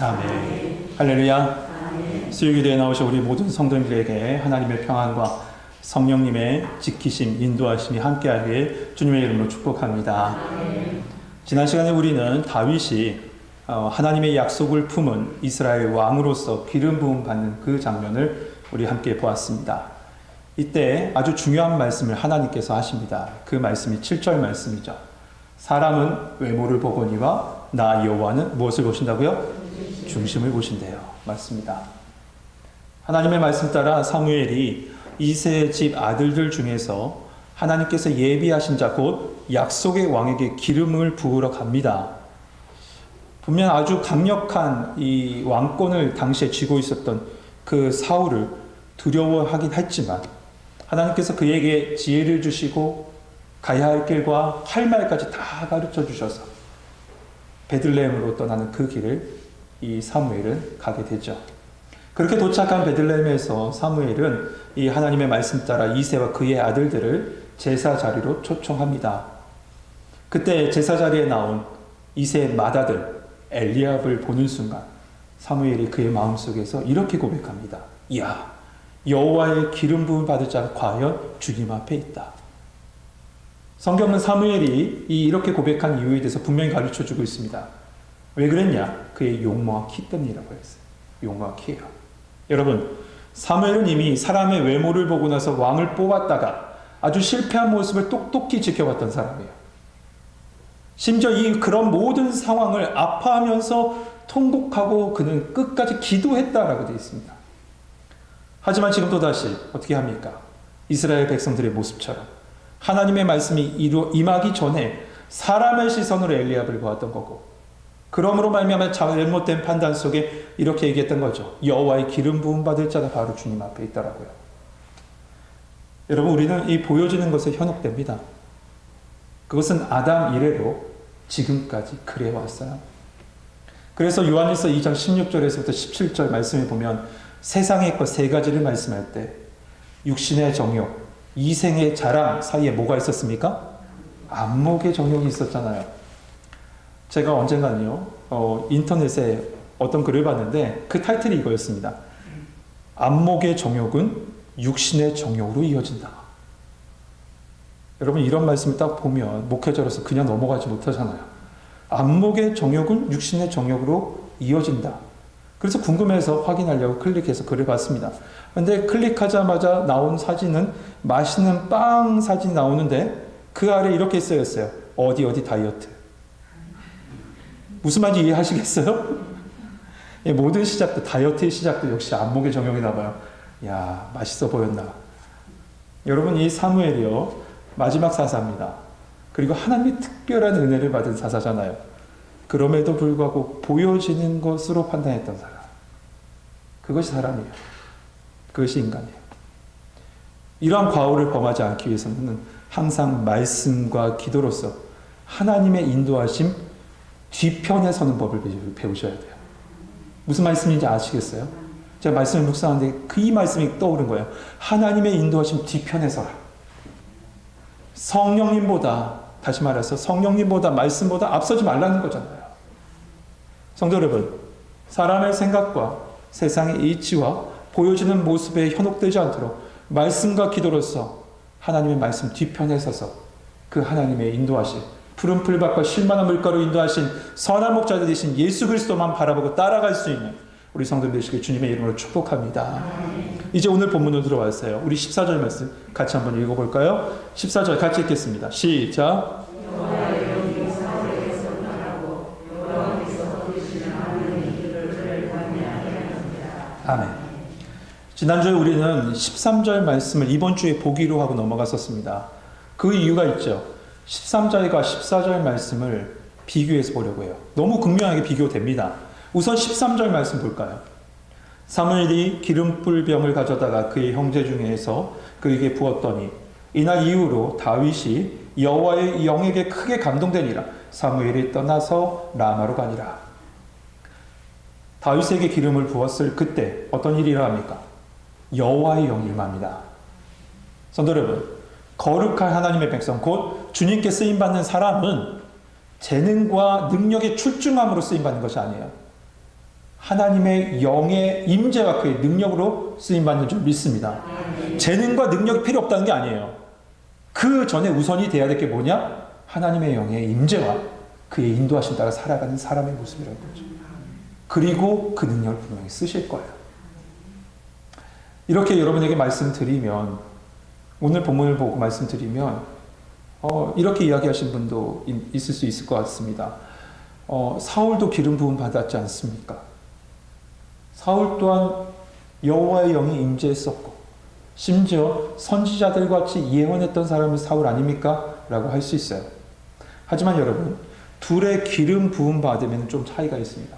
아멘. 할렐루야. 수요일에 나오신 우리 모든 성도님들에게 하나님의 평안과 성령님의 지키심, 인도하심이 함께하길 주님의 이름으로 축복합니다. 지난 시간에 우리는 다윗이 하나님의 약속을 품은 이스라엘 왕으로서 기름 부음 받는 그 장면을 우리 함께 보았습니다. 이때 아주 중요한 말씀을 하나님께서 하십니다. 그 말씀이 7절 말씀이죠. 사람은 외모를 보거니와 나 여호와는 무엇을 보신다고요? 중심을 보신대요. 맞습니다. 하나님의 말씀 따라 사무엘이 이새의 집 아들들 중에서 하나님께서 예비하신 자 곧 약속의 왕에게 기름을 부으러 갑니다. 분명 아주 강력한 이 왕권을 당시에 쥐고 있었던 그 사울을 두려워하긴 했지만 하나님께서 그에게 지혜를 주시고 가야 할 길과 할 말까지 다 가르쳐 주셔서 베들레헴으로 떠나는 그 길을 이 사무엘은 가게 되죠. 그렇게 도착한 베들레헴에서 사무엘은 이 하나님의 말씀 따라 이새와 그의 아들들을 제사 자리로 초청합니다. 그때 제사 자리에 나온 이새의 맏아들 엘리압을 보는 순간 사무엘이 그의 마음속에서 이렇게 고백합니다. 이야, 여호와의 기름 부음 받을 자가 과연 주님 앞에 있다. 성경은 사무엘이 이렇게 고백한 이유에 대해서 분명히 가르쳐주고 있습니다. 왜 그랬냐? 그의 용모와 키 때문이라고 했어요. 용모와 키예요. 여러분, 사무엘은 이미 사람의 외모를 보고 나서 왕을 뽑았다가 아주 실패한 모습을 똑똑히 지켜봤던 사람이에요. 심지어 그런 모든 상황을 아파하면서 통곡하고 그는 끝까지 기도했다라고 되어 있습니다. 하지만 지금 또다시 어떻게 합니까? 이스라엘 백성들의 모습처럼 하나님의 말씀이 임하기 전에 사람의 시선으로 엘리압을 보았던 거고, 그러므로 말미암아 잘못된 판단 속에 이렇게 얘기했던 거죠. 여호와의 기름 부음 받을 자가 바로 주님 앞에 있더라고요. 여러분, 우리는 이 보여지는 것에 현혹됩니다. 그것은 아담 이래로 지금까지 그래 왔어요. 그래서 요한일서 2장 16절에서부터 17절 말씀에 보면 세상의 것 세 가지를 말씀할 때 육신의 정욕, 이생의 자랑 사이에 뭐가 있었습니까? 안목의 정욕이 있었잖아요. 제가 언젠가는요, 인터넷에 어떤 글을 봤는데 그 타이틀이 이거였습니다. 안목의 정욕은 육신의 정욕으로 이어진다. 여러분, 이런 말씀을 딱 보면 목회자로서 그냥 넘어가지 못하잖아요. 안목의 정욕은 육신의 정욕으로 이어진다. 그래서 궁금해서 확인하려고 클릭해서 글을 봤습니다. 근데 클릭하자마자 나온 사진은 맛있는 빵 사진이 나오는데 그 아래 이렇게 쓰여있어요. 어디 다이어트. 무슨 말인지 이해하시겠어요? 모든 시작도, 다이어트의 시작도 역시 안목의 정욕이나 봐요. 야, 맛있어 보였나. 여러분, 이 사무엘이요, 마지막 사사입니다. 그리고 하나님의 특별한 은혜를 받은 사사잖아요. 그럼에도 불구하고 보여지는 것으로 판단했던 사람. 그것이 사람이에요. 그것이 인간이에요. 이러한 과오를 범하지 않기 위해서는 항상 말씀과 기도로서 하나님의 인도하심 뒤편에 서는 법을 배우셔야 돼요. 무슨 말씀인지 아시겠어요? 제가 말씀을 묵상하는데 그 이 말씀이 떠오른 거예요. 하나님의 인도하심 뒤편에 서라. 성령님보다, 다시 말해서 성령님보다 말씀보다 앞서지 말라는 거잖아요. 성도 여러분, 사람의 생각과 세상의 이치와 보여지는 모습에 현혹되지 않도록 말씀과 기도로서 하나님의 말씀 뒤편에 서서 그 하나님의 인도하심, 푸른 풀밭과 쉴만한 물가로 인도하신 선한 목자 되신 예수 그리스도만 바라보고 따라갈 수 있는 우리 성도들 되시길 주님의 이름으로 축복합니다. 이제 오늘 본문으로 들어왔어요. 우리 14절 말씀 같이 한번 읽어볼까요? 14절 같이 읽겠습니다. 시작. 아멘. 지난주에 우리는 13절 말씀을 이번 주에 보기로 하고 넘어갔었습니다. 그 이유가 있죠. 13절과 14절 말씀을 비교해서 보려고 해요. 너무 극명하게 비교됩니다. 우선 13절 말씀 볼까요? 사무엘이 기름불병을 가져다가 그의 형제 중에서 그에게 부었더니 이날 이후로 다윗이 여호와의 영에게 크게 감동되니라. 사무엘이 떠나서 라마로 가니라. 다윗에게 기름을 부었을 그때 어떤 일이라 합니까? 여호와의 영이 임합니다. 성도 여러분, 거룩한 하나님의 백성 곧 주님께 쓰임받는 사람은 재능과 능력의 출중함으로 쓰임받는 것이 아니에요. 하나님의 영의 임재와 그의 능력으로 쓰임받는 줄 믿습니다. 재능과 능력이 필요 없다는 게 아니에요. 그 전에 우선이 돼야 될 게 뭐냐? 하나님의 영의 임재와 그의 인도하심 따라 살아가는 사람의 모습이라는 거죠. 그리고 그 능력을 분명히 쓰실 거예요. 이렇게 여러분에게 말씀드리면, 오늘 본문을 보고 말씀드리면 이렇게 이야기하신 분도 있을 수 있을 것 같습니다. 사울도 기름 부음 받았지 않습니까? 사울 또한 여호와의 영이 임재했었고 심지어 선지자들 같이 예언했던 사람이 사울 아닙니까? 라고 할 수 있어요. 하지만 여러분, 둘의 기름 부음 받으면 좀 차이가 있습니다.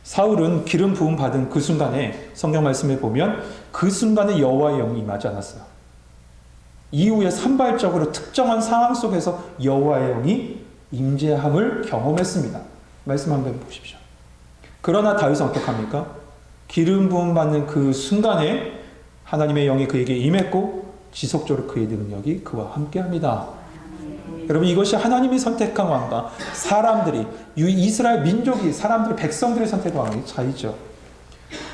사울은 기름 부음 받은 그 순간에 성경 말씀에 보면 그 순간에 여호와의 영이 임하지 않았어요. 이후에 산발적으로 특정한 상황 속에서 여호와의 영이 임재함을 경험했습니다. 말씀 한번 보십시오. 그러나 다윗은 어떡합니까? 기름 부음 받는 그 순간에 하나님의 영이 그에게 임했고 지속적으로 그의 능력이 그와 함께합니다. 여러분, 이것이 하나님이 선택한 왕과 사람들이, 이스라엘 민족이, 사람들이, 백성들이 선택한 왕의 차이죠.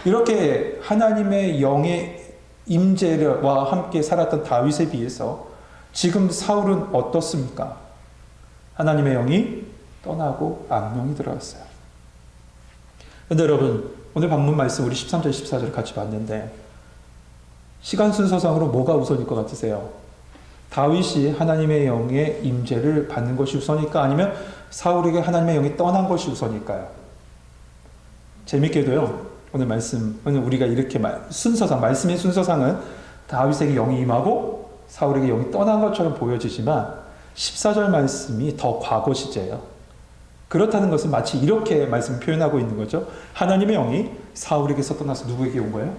이렇게 하나님의 영의 임재와 함께 살았던 다윗에 비해서 지금 사울은 어떻습니까? 하나님의 영이 떠나고 악령이 들어왔어요. 그런데 여러분, 오늘 본문 말씀 우리 13절, 14절 같이 봤는데 시간 순서상으로 뭐가 우선일 것 같으세요? 다윗이 하나님의 영의 임재를 받는 것이 우선일까? 아니면 사울에게 하나님의 영이 떠난 것이 우선일까요? 재밌게도요, 오늘 우리가 이렇게 순서상, 말씀의 순서상은 다윗에게 영이 임하고 사울에게 영이 떠난 것처럼 보여지지만 14절 말씀이 더 과거 시제예요. 그렇다는 것은 마치 이렇게 말씀 표현하고 있는 거죠. 하나님의 영이 사울에게서 떠나서 누구에게 온 거예요?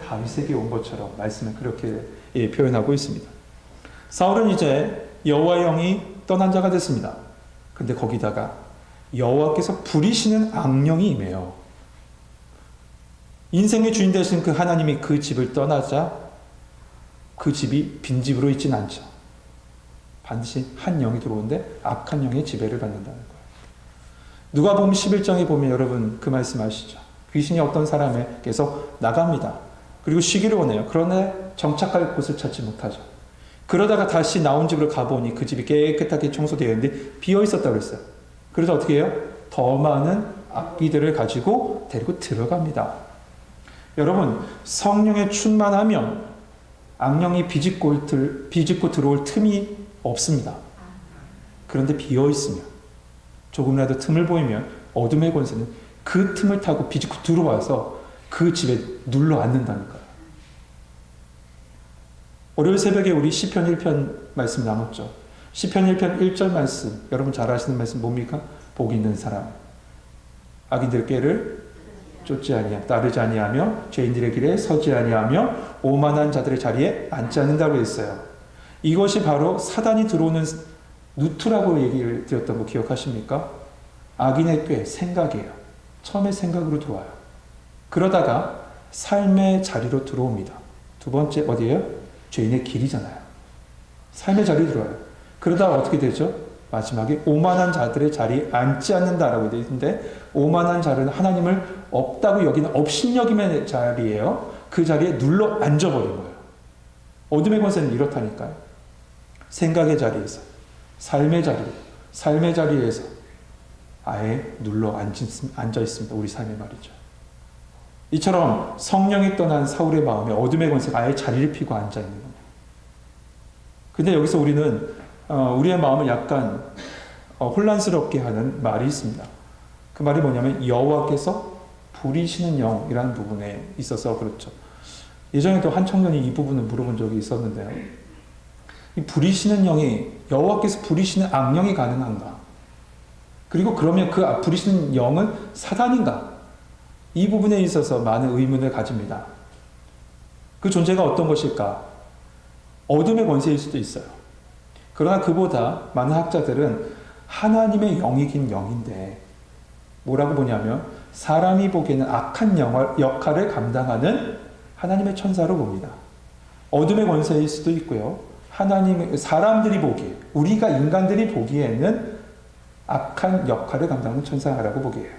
다윗에게 온 것처럼 말씀을 그렇게 표현하고 있습니다. 사울은 이제 여호와의 영이 떠난 자가 됐습니다. 근데 거기다가 여호와께서 부리시는 악령이 임해요. 인생의 주인 되신 그 하나님이 그 집을 떠나자 그 집이 빈집으로 있진 않죠. 반드시 한 영이 들어오는데 악한 영의 지배를 받는다는 거예요. 누가복음 11장에 보면 여러분 그 말씀 아시죠? 귀신이 어떤 사람에게서 나갑니다. 그리고 쉬기를 원해요. 그러나 정착할 곳을 찾지 못하죠. 그러다가 다시 나온 집으로 가보니 그 집이 깨끗하게 청소되어 있는데 비어 있었다고 그랬어요. 그래서 어떻게 해요? 더 많은 악기들을 가지고 데리고 들어갑니다. 여러분, 성령에 충만하면 악령이 비집고 들어올 틈이 없습니다. 그런데 비어 있으면, 조금이라도 틈을 보이면 어둠의 권세는 그 틈을 타고 비집고 들어와서 그 집에 눌러 앉는다니까요. 월요일 새벽에 우리 시편 1편 말씀 나눴죠. 시편 1편 1절 말씀, 여러분 잘 아시는 말씀 뭡니까? 복 있는 사람, 악인들 꾀를 따르지 아니하며 죄인들의 길에 서지 아니하며 오만한 자들의 자리에 앉지 않는다고 했어요. 이것이 바로 사단이 들어오는 누트라고 얘기를 드렸던 거 기억하십니까? 악인의 꾀, 생각이에요. 처음에 생각으로 들어와요. 그러다가 삶의 자리로 들어옵니다. 두 번째 어디예요? 죄인의 길이잖아요. 삶의 자리에 들어와요. 그러다가 어떻게 되죠? 마지막에 오만한 자들의 자리에 앉지 않는다라고 되어 있는데, 오만한 자는 하나님을 없다고 여기는 업신여김의 자리예요. 그 자리에 눌러 앉아버린 거예요. 어둠의 권세는 이렇다니까요. 생각의 자리에서, 삶의 자리에서 아예 눌러 앉아 있습니다. 우리 삶의 말이죠. 이처럼 성령이 떠난 사울의 마음에 어둠의 권세가 아예 자리를 피고 앉아 있는 겁니다. 근데 여기서 우리는 우리의 마음을 약간 혼란스럽게 하는 말이 있습니다. 그 말이 뭐냐면 여호와께서 부리시는 영이라는 부분에 있어서 그렇죠. 예전에도 한 청년이 이 부분을 물어본 적이 있었는데요. 이 부리시는 영이, 여호와께서 부리시는 악령이 가능한가? 그리고 그러면 그 부리시는 영은 사단인가? 이 부분에 있어서 많은 의문을 가집니다. 그 존재가 어떤 것일까? 어둠의 권세일 수도 있어요. 그러나 그보다 많은 학자들은 하나님의 영이긴 영인데 뭐라고 보냐면 사람이 보기에는 악한 역할을 감당하는 하나님의 천사로 봅니다. 어둠의 권세일 수도 있고요. 사람들이 보기에, 우리가 인간들이 보기에는 악한 역할을 감당하는 천사라고 보기에 해요.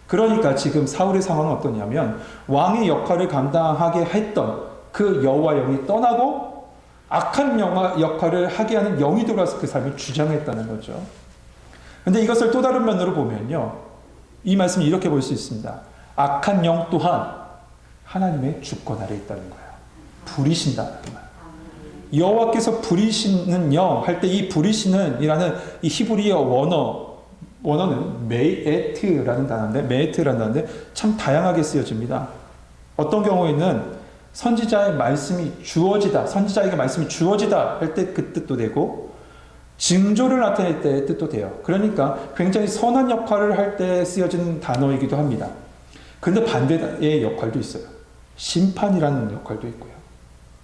그러니까 지금 사울의 상황은 어떠냐면 왕의 역할을 감당하게 했던 그 여호와 영이 떠나고 악한 역할을 하게 하는 영이 들어와서 그 삶을 주장했다는 거죠. 근데 이것을 또 다른 면으로 보면요, 이 말씀을 이렇게 볼 수 있습니다. 악한 영 또한 하나님의 주권 아래 있다는 거예요. 부리신다는 말. 여호와께서 부리시는 영 할 때 이 부리시는 이라는 이 히브리어 원어는 메에트라는 단어인데 참 다양하게 쓰여집니다. 어떤 경우에는 선지자의 말씀이 주어지다, 선지자에게 말씀이 주어지다 할 때 그 뜻도 되고, 징조를 나타낼 때의 뜻도 돼요. 그러니까 굉장히 선한 역할을 할 때 쓰여지는 단어이기도 합니다. 그런데 반대의 역할도 있어요. 심판이라는 역할도 있고요.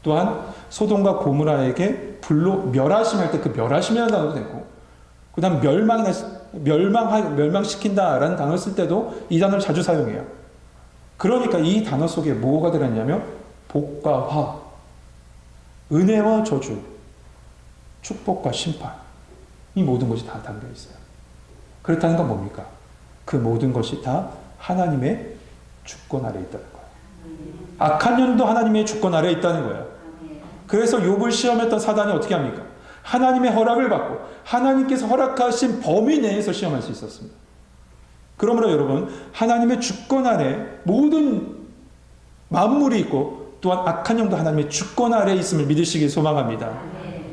또한 소돔과 고모라에게 불로 멸하심할 때 그 멸하심이라는 단어도 되고, 그 다음 멸망시킨다라는 단어를 쓸 때도 이 단어를 자주 사용해요. 그러니까 이 단어 속에 뭐가 들었냐면 복과 화, 은혜와 저주, 축복과 심판, 이 모든 것이 다 담겨 있어요. 그렇다는 건 뭡니까? 그 모든 것이 다 하나님의 주권 아래 있다는 거예요. 악한 년도 하나님의 주권 아래 있다는 거예요. 그래서 욥을 시험했던 사단이 어떻게 합니까? 하나님의 허락을 받고 하나님께서 허락하신 범위 내에서 시험할 수 있었습니다. 그러므로 여러분, 하나님의 주권 아래 모든 만물이 있고 또한 악한 영도 하나님의 주권 아래 있음을 믿으시길 소망합니다.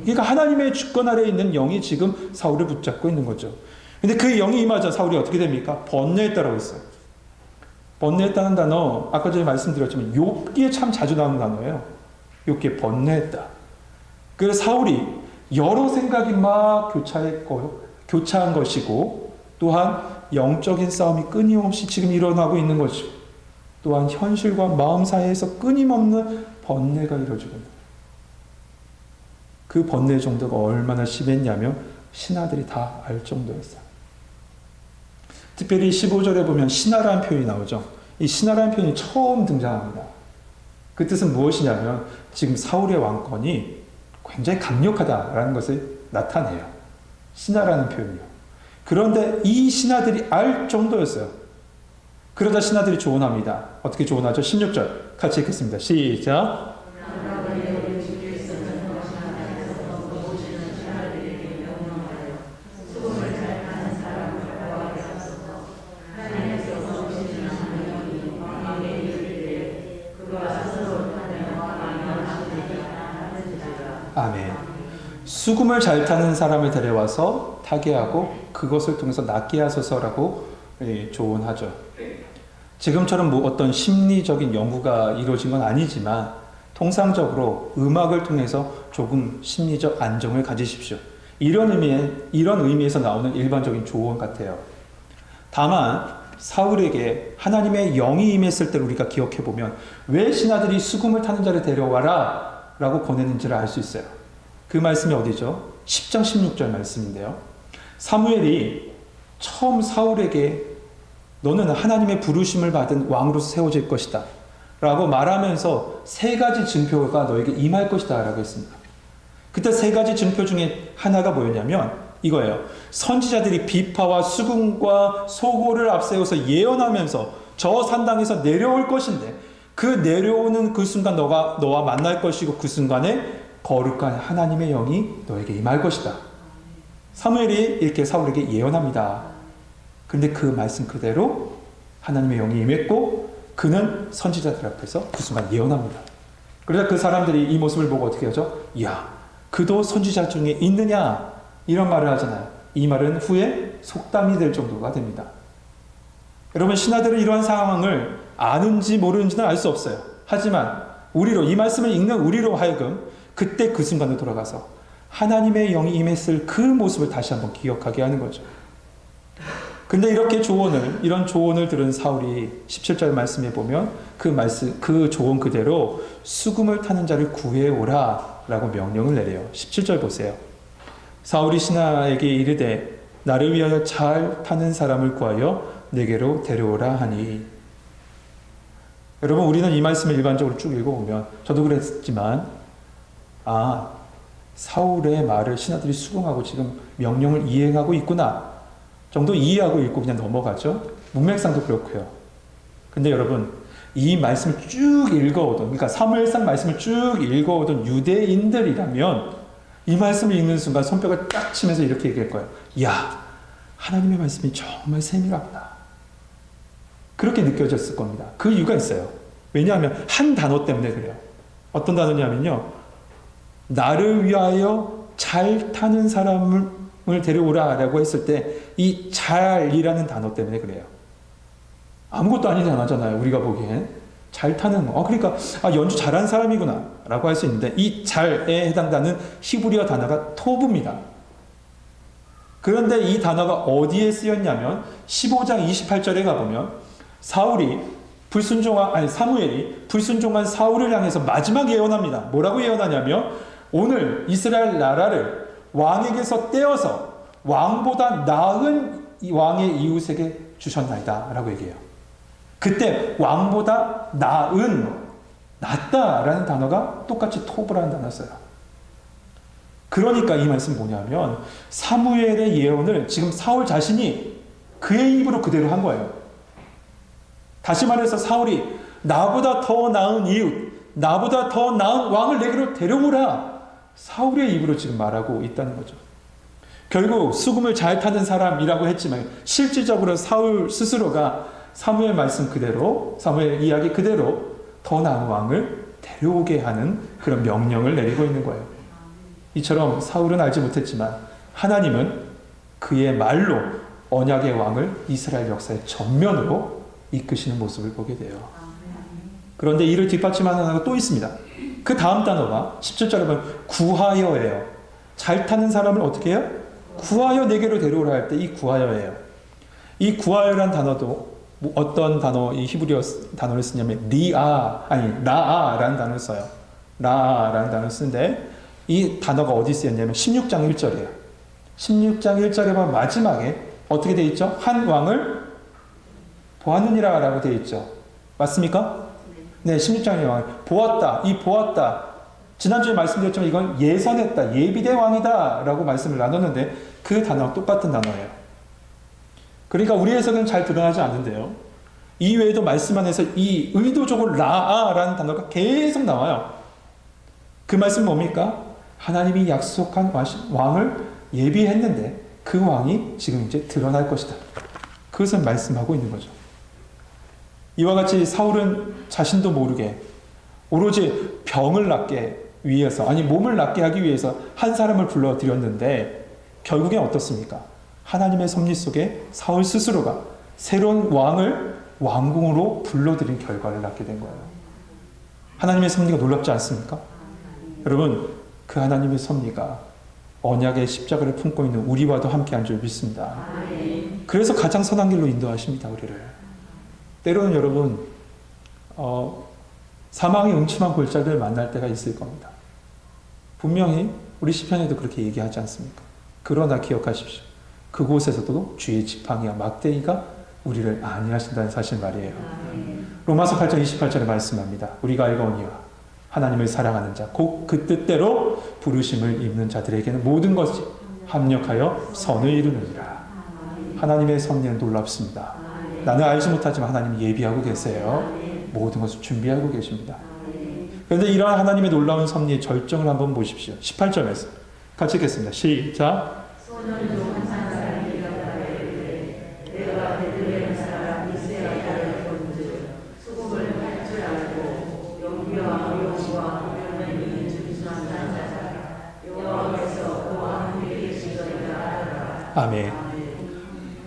그러니까 하나님의 주권 아래 있는 영이 지금 사울을 붙잡고 있는 거죠. 근데 그 영이 임하자 사울이 어떻게 됩니까? 번뇌했다라고 했어요. 번뇌했다는 단어, 아까 전에 말씀드렸지만 욥기에 참 자주 나오는 단어예요. 욥기에 번뇌했다. 그래서 사울이 여러 생각이 막 교차한 것이고, 또한 영적인 싸움이 끊임없이 지금 일어나고 있는 것이고, 또한 현실과 마음 사이에서 끊임없는 번뇌가 이루어지고 있는 거예요. 그 번뇌 정도가 얼마나 심했냐면 신하들이 다 알 정도였어요. 특별히 15절에 보면 신하라는 표현이 나오죠. 이 신하라는 표현이 처음 등장합니다. 그 뜻은 무엇이냐면 지금 사울의 왕권이 굉장히 강력하다라는 것을 나타내요. 신하라는 표현이요. 그런데 이 신하들이 알 정도였어요. 그러자 신하들이 조언합니다. 어떻게 조언하죠? 16절 같이 읽겠습니다. 시작. 아멘. 수금을 잘 타는 사람을 데려와서 타게 하고 그것을 통해서 낫게 하소서라고 조언하죠. 지금처럼 뭐 어떤 심리적인 연구가 이루어진 건 아니지만 통상적으로 음악을 통해서 조금 심리적 안정을 가지십시오. 이런 의미에서 나오는 일반적인 조언 같아요. 다만 사울에게 하나님의 영이 임했을 때를 우리가 기억해 보면 왜 신하들이 수금을 타는 자를 데려와라 라고 권했는지를 알 수 있어요. 그 말씀이 어디죠? 10장 16절 말씀인데요. 사무엘이 처음 사울에게 너는 하나님의 부르심을 받은 왕으로서 세워질 것이다 라고 말하면서 세 가지 증표가 너에게 임할 것이다 라고 했습니다. 그때 세 가지 증표 중에 하나가 뭐였냐면 이거예요. 선지자들이 비파와 수금과 소고를 앞세워서 예언하면서 저 산당에서 내려올 것인데 그 내려오는 그 순간 너와 만날 것이고 그 순간에 거룩한 하나님의 영이 너에게 임할 것이다. 사무엘이 이렇게 사울에게 예언합니다. 그런데 그 말씀 그대로 하나님의 영이 임했고 그는 선지자들 앞에서 그 순간 예언합니다. 그러자 그 사람들이 이 모습을 보고 어떻게 하죠? 이야, 그도 선지자 중에 있느냐? 이런 말을 하잖아요. 이 말은 후에 속담이 될 정도가 됩니다. 여러분, 신하들은 이러한 상황을 아는지 모르는지는 알 수 없어요. 하지만 이 말씀을 읽는 우리로 하여금 그때 그 순간으로 돌아가서 하나님의 영이 임했을 그 모습을 다시 한번 기억하게 하는 거죠. 근데 이런 조언을 들은 사울이 17절 말씀에 보면 그 조언 그대로 수금을 타는 자를 구해오라 라고 명령을 내려요. 17절 보세요. 사울이 신하에게 이르되 나를 위하여 잘 타는 사람을 구하여 내게로 데려오라 하니. 여러분, 우리는 이 말씀을 일반적으로 쭉 읽어보면 저도 그랬지만 사울의 말을 신하들이 수긍하고 지금 명령을 이행하고 있구나 정도 이해하고 읽고 그냥 넘어가죠. 문맥상도 그렇고요. 근데 여러분, 이 말씀을 쭉 읽어오던, 그러니까 사무엘상 말씀을 쭉 읽어오던 유대인들이라면 이 말씀을 읽는 순간 손뼉을 딱 치면서 이렇게 얘기할 거예요. 야, 하나님의 말씀이 정말 세밀하구나. 그렇게 느껴졌을 겁니다. 그 이유가 있어요. 왜냐하면 한 단어 때문에 그래요. 어떤 단어냐면요. 나를 위하여 잘 타는 사람을 데려오라라고 했을 때 이 잘이라는 단어 때문에 그래요. 아무것도 아닌 단어잖아요. 우리가 보기엔. 잘 타는 그러니까 연주 잘하는 사람이구나 라고 할 수 있는데 이 잘에 해당되는 히브리어 단어가 토브입니다. 그런데 이 단어가 어디에 쓰였냐면 15장 28절에 가보면 사무엘이 불순종한 사울을 향해서 마지막 예언합니다. 뭐라고 예언하냐면 오늘 이스라엘 나라를 왕에게서 떼어서 왕보다 나은 왕의 이웃에게 주셨나이다 라고 얘기해요. 그때 왕보다 낫다라는 단어가 똑같이 토브라는 단어를 써요. 그러니까 이 말씀은 뭐냐면 사무엘의 예언을 지금 사울 자신이 그의 입으로 그대로 한 거예요. 다시 말해서 사울이 나보다 더 나은 이웃, 나보다 더 나은 왕을 내게로 데려오라. 사울의 입으로 지금 말하고 있다는 거죠. 결국 수금을 잘 타는 사람이라고 했지만 실질적으로 사울 스스로가 사무엘 말씀 그대로, 사무엘 이야기 그대로 더 나은 왕을 데려오게 하는 그런 명령을 내리고 있는 거예요. 이처럼 사울은 알지 못했지만 하나님은 그의 말로 언약의 왕을 이스라엘 역사의 전면으로 이끄시는 모습을 보게 돼요. 그런데 이를 뒷받침하는 하나가 또 있습니다. 그 다음 단어가 17절에 보면 구하여예요. 잘 타는 사람을 어떻게 해요? 구하여 내게로 데려오라 할 때 이 구하여예요. 이 구하여란 단어도 어떤 단어, 이 히브리어 단어를 쓰냐면 라아라는 단어를 써요. 라아라는 단어를 쓰는데 이 단어가 어디 쓰였냐면 16장 1절이에요. 16장 1절에 보면 마지막에 어떻게 되어 있죠? 한 왕을 보았느니라 라고 되어 있죠. 맞습니까? 네, 16장의 왕을 보았다. 이 보았다. 지난주에 말씀드렸지만 이건 예선했다. 예비된 왕이다 라고 말씀을 나눴는데 그 단어가 똑같은 단어예요. 그러니까 우리 해석은 잘 드러나지 않는데요. 이 외에도 말씀 안에서 이 의도적으로 라아라는 단어가 계속 나와요. 그 말씀은 뭡니까? 하나님이 약속한 왕을 예비했는데 그 왕이 지금 이제 드러날 것이다. 그것을 말씀하고 있는 거죠. 이와 같이 사울은 자신도 모르게 오로지 병을 낫게 위해서, 아니 몸을 낫게 하기 위해서 한 사람을 불러들였는데 결국엔 어떻습니까? 하나님의 섭리 속에 사울 스스로가 새로운 왕을 왕궁으로 불러들인 결과를 낳게 된 거예요. 하나님의 섭리가 놀랍지 않습니까? 여러분, 그 하나님의 섭리가 언약의 십자가를 품고 있는 우리와도 함께한 줄 믿습니다. 그래서 가장 선한 길로 인도하십니다, 우리를. 때로는 여러분, 사망의 음침한 골짜기를 만날 때가 있을 겁니다. 분명히 우리 시편에도 그렇게 얘기하지 않습니까? 그러나 기억하십시오. 그곳에서도 주의 지팡이와 막대기가 우리를 안위하신다는 사실 말이에요. 로마서 8장 28절에 말씀합니다. 우리가 알거니와 하나님을 사랑하는 자, 곧 그 뜻대로 부르심을 입는 자들에게는 모든 것이 합력하여 선을 이루느니라. 하나님의 섭리는 놀랍습니다. 나는 알지 못하지만 하나님이 예비하고 계세요. 모든 것을 준비하고 계십니다. 그런데 이러한 하나님의 놀라운 섭리의 절정을 한번 보십시오. 18절에서 같이 읽겠습니다. 시작. 아멘.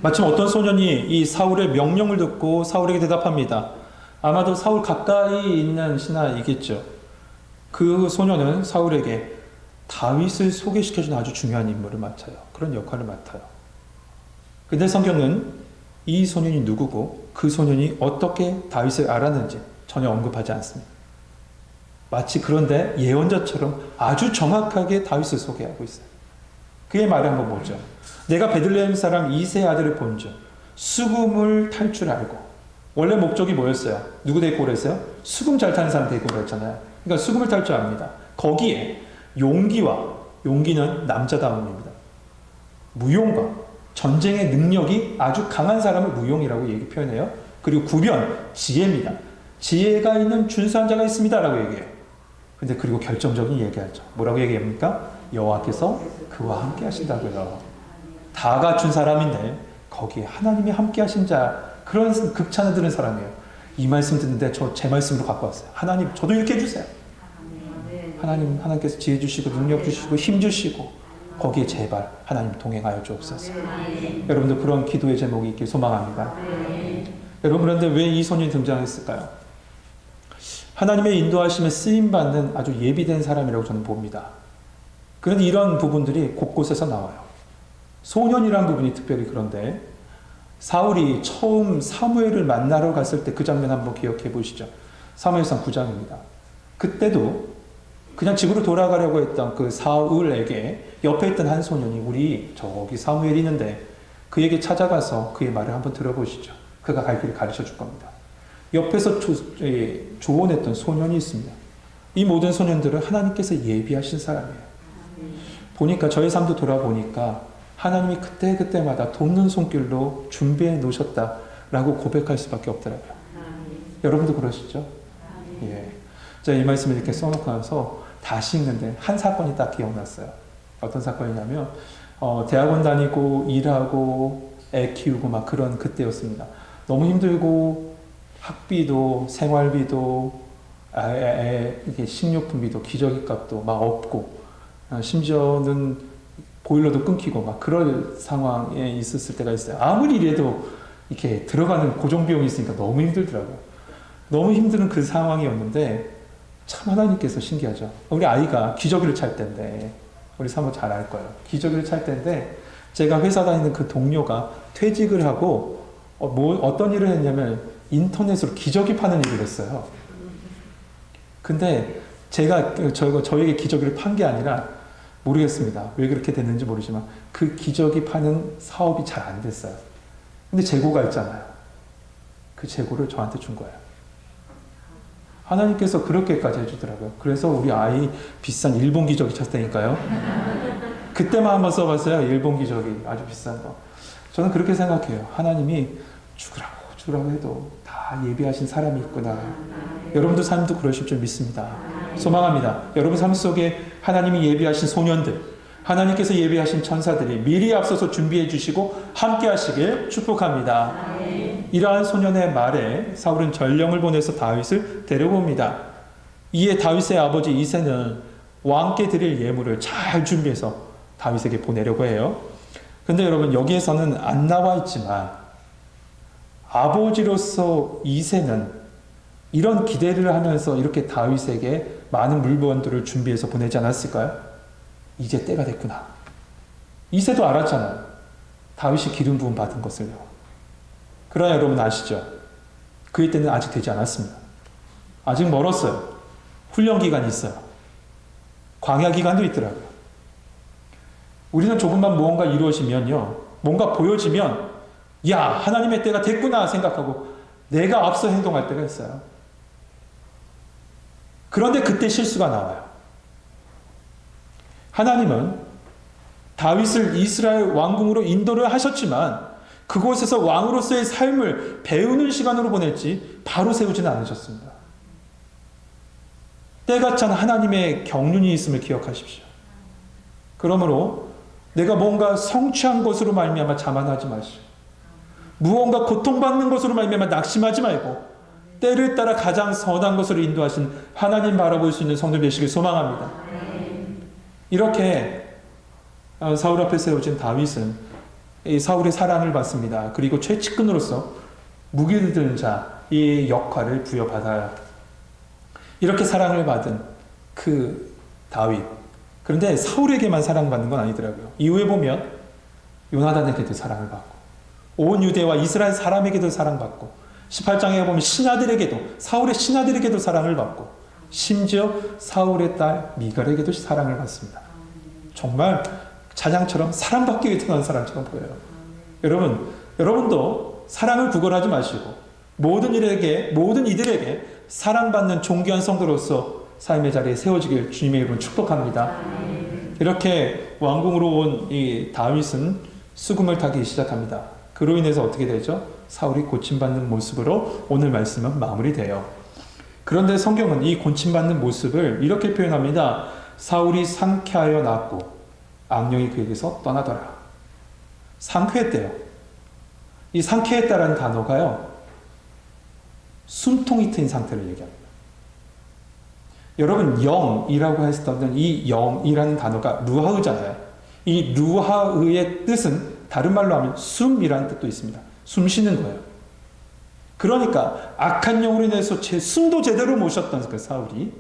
마침 어떤 소년이 이 사울의 명령을 듣고 사울에게 대답합니다. 아마도 사울 가까이 있는 신하이겠죠. 그 소년은 사울에게 다윗을 소개시켜주는 아주 중요한 임무를 맡아요. 그런 역할을 맡아요. 근데 성경은 이 소년이 누구고 그 소년이 어떻게 다윗을 알았는지 전혀 언급하지 않습니다. 마치 그런데 예언자처럼 아주 정확하게 다윗을 소개하고 있어요. 그의 말을 한번 보죠. 내가 베들레헴 사람 이새의 아들을 본즉 수금을 탈 줄 알고. 원래 목적이 뭐였어요? 누구 데리고 오랬어요? 수금 잘 타는 사람 데리고 오랬잖아요. 그러니까 수금을 탈 줄 압니다. 거기에 용기는 남자다움입니다. 무용과 전쟁의 능력이 아주 강한 사람을 무용이라고 얘기 표현해요. 그리고 구변, 지혜입니다. 지혜가 있는 준수한 자가 있습니다라고 얘기해요. 근데 그리고 결정적인 얘기하죠. 뭐라고 얘기합니까? 여호와께서 그와 함께 하신다고요. 다 갖춘 사람인데 거기에 하나님이 함께 하신 자, 그런 극찬을 들은 사람이에요. 이 말씀 듣는데 저 제 말씀으로 갖고 왔어요. 하나님, 저도 이렇게 해주세요. 하나님께서 지혜 주시고 능력 주시고 힘 주시고 거기에 제발 하나님 동행하여 주옵소서. 여러분들 그런 기도의 제목이 있길 소망합니다. 여러분, 그런데 왜 이 소년이 등장했을까요? 하나님의 인도하심에 쓰임받는 아주 예비된 사람이라고 저는 봅니다. 그런데 이런 부분들이 곳곳에서 나와요. 소년이라는 부분이 특별히 그런데, 사울이 처음 사무엘을 만나러 갔을 때 그 장면 한번 기억해 보시죠. 사무엘상 9장입니다. 그때도 그냥 집으로 돌아가려고 했던 그 사울에게 옆에 있던 한 소년이, 우리 저기 사무엘이 있는데 그에게 찾아가서 그의 말을 한번 들어보시죠. 그가 갈 길을 가르쳐 줄 겁니다. 옆에서 조언했던 소년이 있습니다. 이 모든 소년들은 하나님께서 예비하신 사람이에요. 보니까 저의 삶도 돌아보니까 하나님이 그때그때마다 돕는 손길로 준비해 놓으셨다라고 고백할 수밖에 없더라고요. 여러분도 그러시죠? 예. 제가 이 말씀을 이렇게 써놓고 나서 다시 읽는데 한 사건이 딱 기억났어요. 어떤 사건이냐면 대학원 다니고 일하고 애 키우고 막 그런 그때였습니다. 너무 힘들고 학비도 생활비도 이게 식료품비도 기저귀 값도 막 없고 심지어는 보일러도 끊기고 막 그럴 상황에 있었을 때가 있어요. 아무리 이래도 이렇게 들어가는 고정비용이 있으니까 너무 힘들더라고요. 너무 힘든 그 상황이었는데 참 하나님께서 신기하죠. 우리 아이가 기저귀를 찰 때인데, 우리 사모 잘 알 거예요. 기저귀를 찰 때인데 제가 회사 다니는 그 동료가 퇴직을 하고 어떤 일을 했냐면 인터넷으로 기저귀 파는 일을 했어요. 근데 제가 저에게 기저귀를 판 게 아니라, 모르겠습니다. 왜 그렇게 됐는지 모르지만 그 기저귀 파는 사업이 잘 안 됐어요. 근데 재고가 있잖아요. 그 재고를 저한테 준 거예요. 하나님께서 그렇게까지 해주더라고요. 그래서 우리 아이 비싼 일본 기저귀 찼다니까요. 그때만 한번 써봤어요. 일본 기저귀 아주 비싼 거. 저는 그렇게 생각해요. 하나님이 주라고 해도 다 예비하신 사람이 있구나. 여러분들 삶도 그러실 줄 믿습니다. 소망합니다. 여러분 삶 속에 하나님이 예비하신 소년들, 하나님께서 예비하신 천사들이 미리 앞서서 준비해 주시고 함께 하시길 축복합니다. 이러한 소년의 말에 사울은 전령을 보내서 다윗을 데려옵니다. 이에 다윗의 아버지 이새는 왕께 드릴 예물을 잘 준비해서 다윗에게 보내려고 해요. 근데 여러분, 여기에서는 안 나와 있지만 아버지로서 이새는 이런 기대를 하면서 이렇게 다윗에게 많은 물건들을 준비해서 보내지 않았을까요? 이제 때가 됐구나. 이새도 알았잖아요. 다윗이 기름 부음 받은 것을요. 그러나 여러분 아시죠? 그의 때는 아직 되지 않았습니다. 아직 멀었어요. 훈련 기간이 있어요. 광야 기간도 있더라고요. 우리는 조금만 무언가 이루어지면요, 뭔가 보여지면 야, 하나님의 때가 됐구나 생각하고 내가 앞서 행동할 때가 있어요. 그런데 그때 실수가 나와요. 하나님은 다윗을 이스라엘 왕궁으로 인도를 하셨지만 그곳에서 왕으로서의 삶을 배우는 시간으로 보낼지 바로 세우지는 않으셨습니다. 때가 찬 하나님의 경륜이 있음을 기억하십시오. 그러므로 내가 뭔가 성취한 것으로 말미암아 자만하지 마시고, 무언가 고통받는 것으로 말미암아 낙심하지 말고 때를 따라 가장 선한 것으로 인도하신 하나님 바라볼 수 있는 성도 되시길 소망합니다. 이렇게 사울 앞에 세워진 다윗은 사울의 사랑을 받습니다. 그리고 최측근으로서 무기를 든 자의 역할을 부여받아요. 이렇게 사랑을 받은 그 다윗. 그런데 사울에게만 사랑받는 건 아니더라고요. 이후에 보면 요나단에게도 사랑을 받고 온 유대와 이스라엘 사람에게도 사랑받고 18장에 보면 신하들에게도, 사울의 신하들에게도 사랑을 받고 심지어 사울의 딸 미갈에게도 사랑을 받습니다. 정말 찬양처럼 사랑받기 위해 태어난 사람처럼 보여요. 여러분도 사랑을 구걸하지 마시고 모든 이들에게 사랑받는 존귀한 성도로서 삶의 자리에 세워지길 주님의 이름으로 축복합니다. 이렇게 왕궁으로 온 이 다윗은 수금을 타기 시작합니다. 그로 인해서 어떻게 되죠? 사울이 고침받는 모습으로 오늘 말씀은 마무리돼요. 그런데 성경은 이 고침받는 모습을 이렇게 표현합니다. 사울이 상쾌하여 나았고 악령이 그에게서 떠나더라. 상쾌했대요. 이 상쾌했다라는 단어가요, 숨통이 트인 상태를 얘기합니다. 여러분, 영이라고 했었던 이 영이라는 단어가 루하흐잖아요. 이 루하흐의 뜻은 다른 말로 하면 숨이라는 뜻도 있습니다. 숨 쉬는 거예요. 그러니까 악한 영으로 인해서 숨도 제대로 못 쉬었던 그 사울이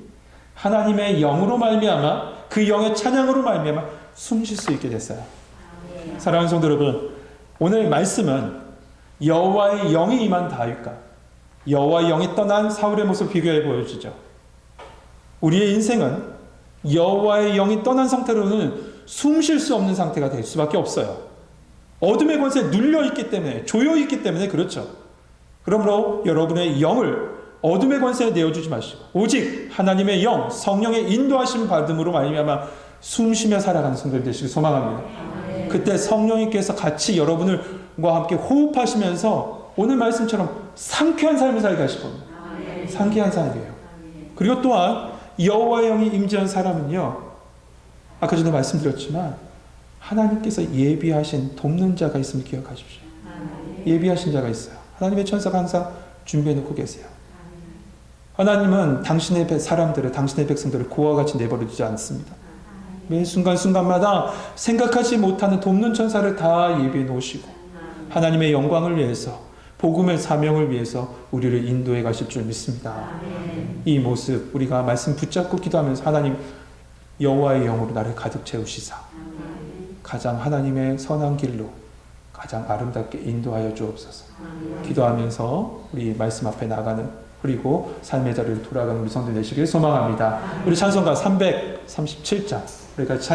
하나님의 영으로 말미암아, 그 영의 찬양으로 말미암아 숨 쉴 수 있게 됐어요. 사랑하는 성도 여러분, 오늘 말씀은 여호와의 영이 임한 다윗과 여호와의 영이 떠난 사울의 모습을 비교해 보여주죠. 우리의 인생은 여호와의 영이 떠난 상태로는 숨 쉴 수 없는 상태가 될 수밖에 없어요. 어둠의 권세에 눌려있기 때문에, 조여있기 때문에 그렇죠. 그러므로 여러분의 영을 어둠의 권세에 내어주지 마시고 오직 하나님의 영, 성령의 인도하심 받음으로 말미암아 숨쉬며 살아가는 성도들 되시길 소망합니다. 그때 성령님께서 같이 여러분과 함께 호흡하시면서 오늘 말씀처럼 상쾌한 삶을 살게 하실 겁니다. 상쾌한 삶이에요. 그리고 또한 여호와의 영이 임재한 사람은요, 아까 전에 말씀드렸지만 하나님께서 예비하신 돕는 자가 있음을 기억하십시오. 예비하신 자가 있어요. 하나님의 천사가 항상 준비해 놓고 계세요. 하나님은 당신의 사람들을, 당신의 백성들을 고와 같이 내버려 두지 않습니다. 매 순간순간마다 생각하지 못하는 돕는 천사를 다 예비해 놓으시고 하나님의 영광을 위해서, 복음의 사명을 위해서 우리를 인도해 가실 줄 믿습니다. 이 모습 우리가 말씀 붙잡고 기도하면서 하나님, 여호와의 영으로 나를 가득 채우시사 가장 하나님의 선한 길로 가장 아름답게 인도하여 주옵소서. 기도하면서 우리 말씀 앞에 나가는, 그리고 삶의 자리를 돌아가는 우리 성도들 되시길 소망합니다. 우리 찬송가 337장 우리가 찬양